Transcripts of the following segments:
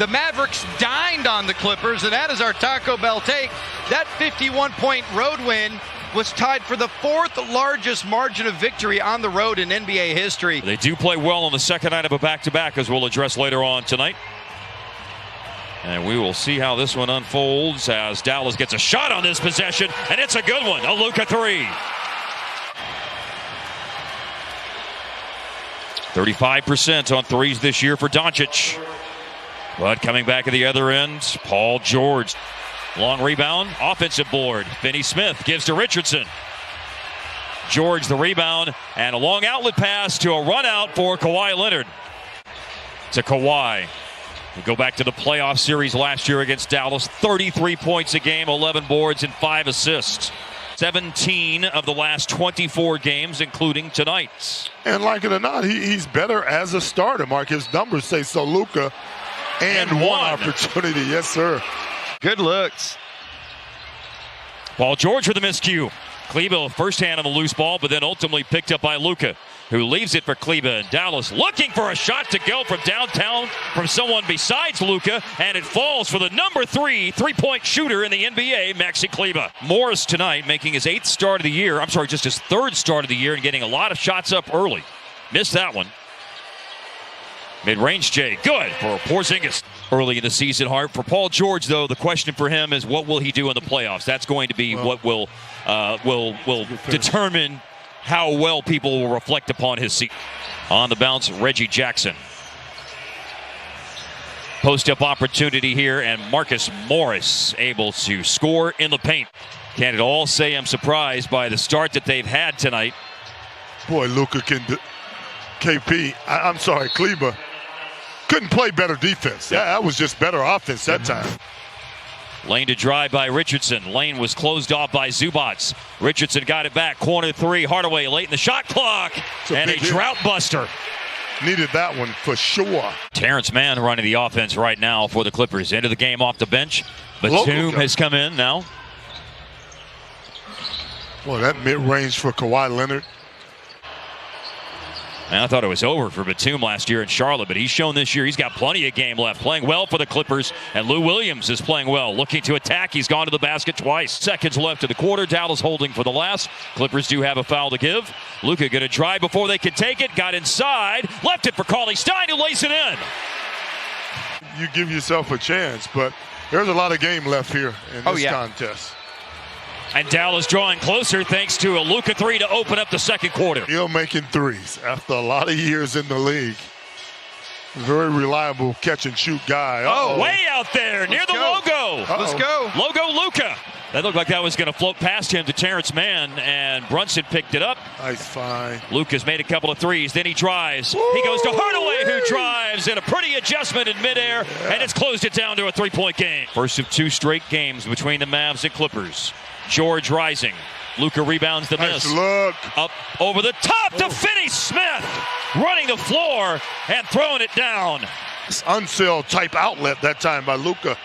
The Mavericks dined on the Clippers, and that is our Taco Bell take. That 51-point road win was tied for the fourth largest margin of victory on the road in NBA history. They do play well on the second night of a back-to-back, as we'll address later on tonight. And we will see how this one unfolds as Dallas gets a shot on this possession, and it's a good one. A Luka three. 35% on threes this year for Doncic. But coming back at the other end, Paul George. Long rebound, offensive board. Finney-Smith gives to Richardson. George the rebound, and a long outlet pass to a run out for Kawhi Leonard. To Kawhi. We go back to the playoff series last year against Dallas. 33 points a game, 11 boards, and 5 assists. 17 of the last 24 games, including tonight's. And like it or not, he's better as a starter, Mark. His numbers say so. Luka and one opportunity. Yes, sir. Good looks. Paul George with a miscue. Kleber first hand on the loose ball, but then ultimately picked up by Luka, who leaves it for Kleber. And Dallas looking for a shot to go from downtown from someone besides Luka, and it falls for the number 3 three-point shooter in the NBA, Maxi Kleber. Morris tonight making his 8th start of the year. I'm sorry, just his 3rd start of the year, and getting a lot of shots up early. Missed that one. Mid-range Jay, good for Porzingis early in the season. Hard for Paul George, though. The question for him is, what will he do in the playoffs? That's going to be what will determine how well people will reflect upon his season. On the bounce, Reggie Jackson. Post-up opportunity here, and Marcus Morris able to score in the paint. Can't at all say I'm surprised by the start that they've had tonight. Boy, Luka can I'm sorry, Kleber couldn't play better defense. Yeah, that was just better offense that time. Lane to drive by Richardson. Lane was closed off by Zubac. Richardson got it back. Corner 3. Hardaway late in the shot clock. And a drought buster. Needed that one for sure. Terrence Mann running the offense right now for the Clippers. Into the game off the bench. Batum has come in now. Boy, that mid-range for Kawhi Leonard. And I thought it was over for Batum last year in Charlotte, but he's shown this year he's got plenty of game left. Playing well for the Clippers, and Lou Williams is playing well. Looking to attack. He's gone to the basket twice. Seconds left in the quarter. Dallas holding for the last. Clippers do have a foul to give. Luka going to drive before they can take it. Got inside. Left it for Cauley-Stein, who lays it in. You give yourself a chance, but there's a lot of game left here in this contest. And Dallas drawing closer thanks to a Luka 3 to open up the second quarter. Still making threes after a lot of years in the league. Very reliable catch and shoot guy. Way out there near the logo. Let's go. Logo Luka. That looked like that was going to float past him to Terrence Mann, and Brunson picked it up. Nice find. Luka's made a couple of threes, then he drives. He goes to Hardaway, who drives, and a pretty adjustment in midair, and it's closed it down to a 3-point game. First of 2 straight games between the Mavs and Clippers. George rising. Luka rebounds the miss. Nice look. Up over the top to Finney-Smith. Running the floor and throwing it down. This unsealed type outlet that time by Luka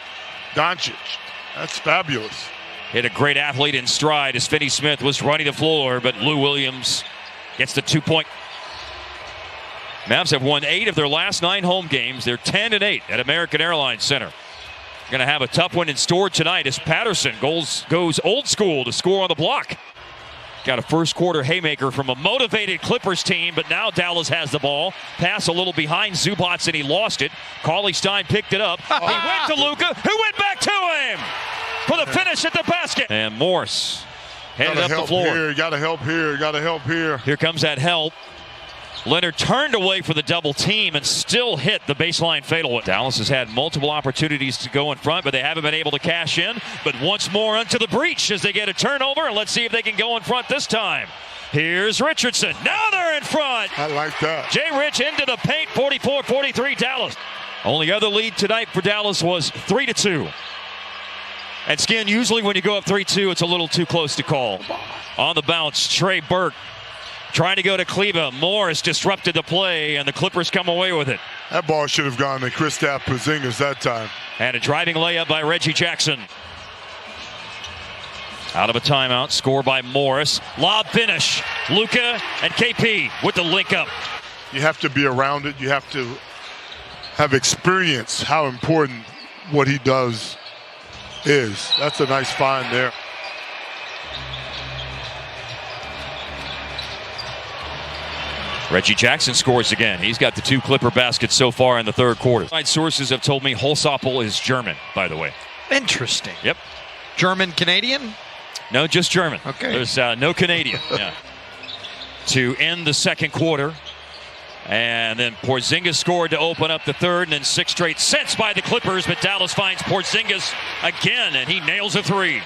Doncic. That's fabulous. Hit a great athlete in stride as Finney-Smith was running the floor, but Lou Williams gets the 2-point. Mavs have won 8 of their last 9 home games. They're 10-8 at American Airlines Center. Going to have a tough one in store tonight as Patterson goes old school to score on the block. Got a first quarter haymaker from a motivated Clippers team, but now Dallas has the ball. Pass a little behind Zubac and he lost it. Cauley-Stein picked it up. He went to Luka, who went back to him for the finish at the basket. And Morse headed up the floor. Gotta help here, gotta help here. Here comes that help. Leonard turned away for the double team and still hit the baseline fatal. Dallas has had multiple opportunities to go in front, but they haven't been able to cash in. But once more onto the breach as they get a turnover, and let's see if they can go in front this time. Here's Richardson. Now they're in front. I like that. Jay Rich into the paint, 44-43 Dallas. Only other lead tonight for Dallas was 3-2. And Skin, usually when you go up 3-2, it's a little too close to call. On the bounce, Trey Burke. Trying to go to Kleber. Morris disrupted the play, and the Clippers come away with it. That ball should have gone to Kristaps Porzingis that time. And a driving layup by Reggie Jackson. Out of a timeout, score by Morris. Lob finish. Luka and KP with the link up. You have to be around it. You have to have experienced how important what he does is. That's a nice find there. Reggie Jackson scores again. He's got the 2 Clipper baskets so far in the third quarter. Sources have told me Holzapfel is German, by the way. Interesting. Yep. German-Canadian? No, just German. Okay. There's no Canadian. Yeah. To end the second quarter. And then Porzingis scored to open up the third, and then 6 straight sets by the Clippers, but Dallas finds Porzingis again, and he nails a 3.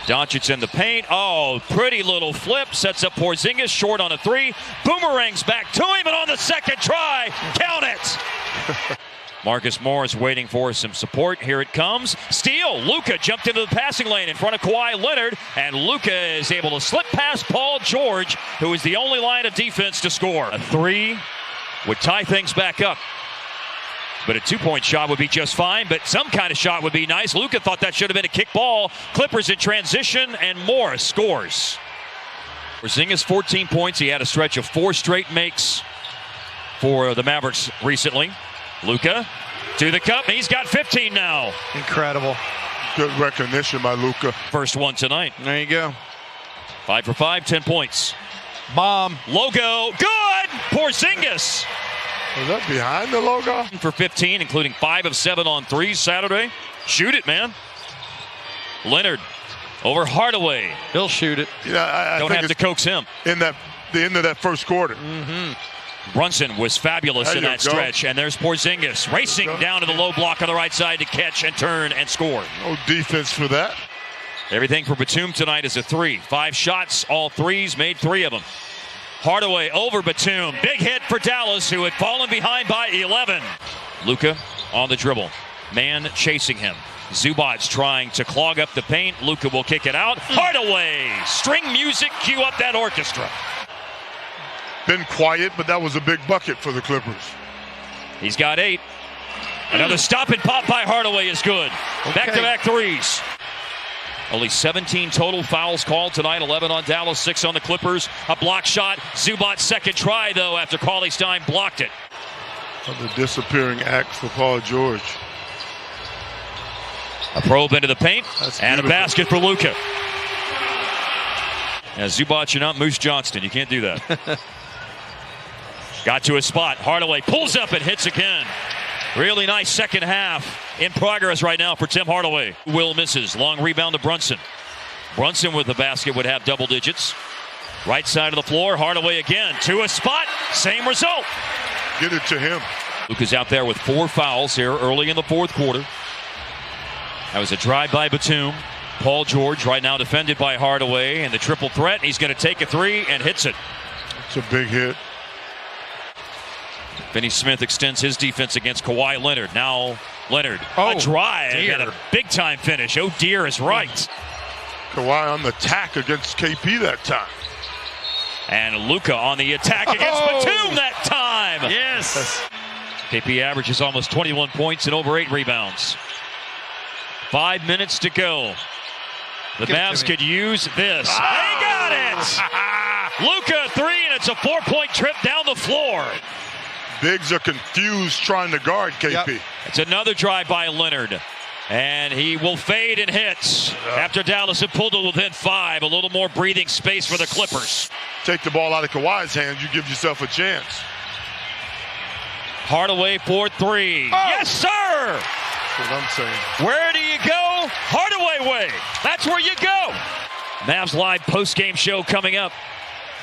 Doncic in the paint. Oh, pretty little flip. Sets up Porzingis short on a 3. Boomerangs back to him, and on the second try, count it. Marcus Morris waiting for some support. Here it comes. Steal. Luka jumped into the passing lane in front of Kawhi Leonard, and Luka is able to slip past Paul George, who is the only line of defense to score. A 3 would tie things back up. But a 2-point shot would be just fine, but some kind of shot would be nice. Luka thought that should have been a kick ball. Clippers in transition, and Morris scores. Porzingis 14 points. He had a stretch of 4 straight makes for the Mavericks recently. Luka to the cup. He's got 15 now. Incredible. Good recognition by Luka. First one tonight. There you go. 5 for 5, 10 points. Bomb. Logo. Good. Porzingis. Was that behind the logo? For 15, including 5 of 7 on 3s Saturday. Shoot it, man. Leonard over Hardaway. He'll shoot it. Yeah, I Don't think have to coax him. in the end of that first quarter. Brunson was fabulous There in you that go. stretch, and there's Porzingis racing down to the low block on the right side to catch and turn and score. No defense for that. Everything for Batum tonight is a 3. 5 shots, all 3s, made 3 of them. Hardaway over Batum. Big hit for Dallas, who had fallen behind by 11. Luka on the dribble. Man chasing him. Zubac's trying to clog up the paint. Luka will kick it out. Hardaway. String music, cue up that orchestra. Been quiet, but that was a big bucket for the Clippers. He's got 8. Another stop and pop by Hardaway is good. Back-to-back 3s. Only 17 total fouls called tonight. 11 on Dallas, 6 on the Clippers. A block shot. Zubac's second try, though, after Cauley-Stein blocked it. The disappearing act for Paul George. A probe into the paint. That's and beautiful. a basket for Luka. As Zubac, you're not Moose Johnston. You can't do that. Got to a spot. Hardaway pulls up and hits again. Really nice second half in progress right now for Tim Hardaway. Will misses. Long rebound to Brunson. Brunson with the basket would have double digits. Right side of the floor. Hardaway again to a spot. Same result. Get it to him. Luka's out there with 4 fouls here early in the fourth quarter. That was a drive by Batum. Paul George right now defended by Hardaway, and the triple threat. He's going to take a 3 and hits it. It's a big hit. Finney Smith extends his defense against Kawhi Leonard. Now Leonard, Oh, a drive dear. and a big-time finish. Oh, dear is right. Kawhi on the attack against KP that time. And Luka on the attack against Oh. Batum that time. Yes. KP averages almost 21 points and over 8 rebounds. 5 minutes to go. The Give it to Mavs me. could use this. They got it! Luka 3, and it's a 4-point trip down the floor. Bigs are confused trying to guard KP. Yep. It's another drive by Leonard. And he will fade and hits after Dallas had pulled it within 5. A little more breathing space for the Clippers. Take the ball out of Kawhi's hands, you give yourself a chance. Hardaway for 3. Oh. Yes, sir! That's what I'm saying. Where do you go? Hardaway way. That's where you go. Mavs live post-game show coming up.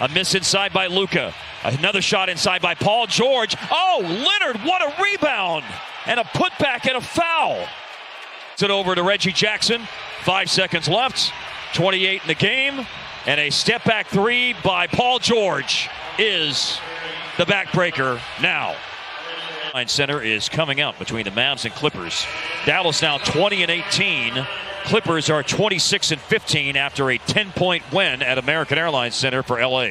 A miss inside by Luka. Another shot inside by Paul George. Oh, Leonard, what a rebound. And a putback and a foul. It over to Reggie Jackson. 5 seconds left. 28 in the game. And a step-back 3 by Paul George is the backbreaker now. Center is coming up between the Mavs and Clippers. Dallas now 20-18. Clippers are 26-15 after a 10-point win at American Airlines Center for LA.